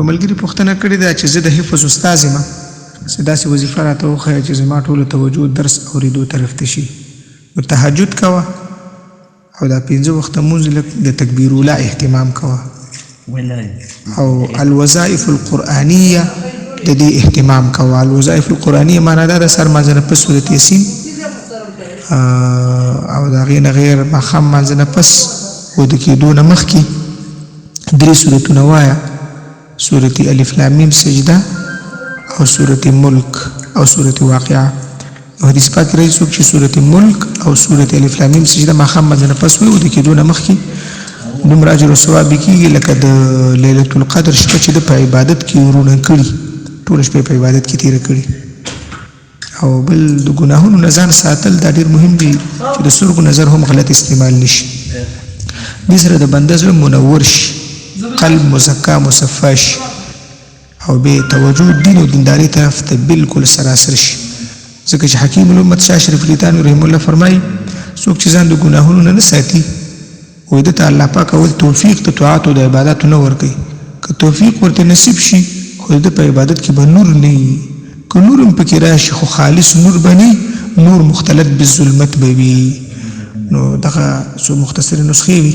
یو ملګري پوښتنه کړې ده چې زه د حفظ استاذ یم څه داسې وظیفه راته وښیه چې زما ټوله توجه درس اورېدو طرف ته شي نو تهجد کوه او دا 5 وخته لمونځ د تکبیر اوله اهتمام کوه او الوظائف القرآنیه د دې اهتمام کوه. الوظائف القرآنیه معنا دا د سر مانځه نه پس سورت یاسین او د هغې نه غیر ماښام مانځه نه پس وده کېدو نه مخکې 3 سورتونه وایه سورت الف لام میم سجده او سورت ملک او سورت واقعه. او حدیث پاک راځي څوک چې سورت ملک او سورت الف لام میم سجده ماښام مانځه نه پس وایي وده کېدو نه مخکې دومره اجر او ثواب کېږي لکه د لیلة القدر شپه چې د په عبادت کې ورونه کړي ټوله شپه په عبادت کې تېره کړي. او بل د ګناهونو نه ځان ساتل دا ډېر مهم دي چې د سترګو نظر هم غلط استعمال نشي. دې سره د بنده زړه منور شي قلب مزکا مصفا شي او بې توجه دین او دینداري طرف ته بالکل سراسر شي. ځکه چې حکیم الامت شاه شریف علي تانوي رحمه الله فرمایي څوک چې ځان د ګناهونو نه ساتي وایي ده ته الله پاک اول توفیق د طاعاتو د عباداتو نه ورکوي. که توفیق ورته نصیب شي خو د په عبادت کې به نور نه وي که نور هم پکې راشي خو خالص نور به نه نور مختلط بالظلمت به وي. نو دغه څو مختصرې نسخې وي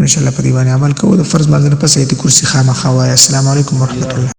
انشاءالله په دې باندې عمل کوو. د فرض مانځه نه پس آیت کرسي خامخا وایه. السلام علیکم ورحمة الله.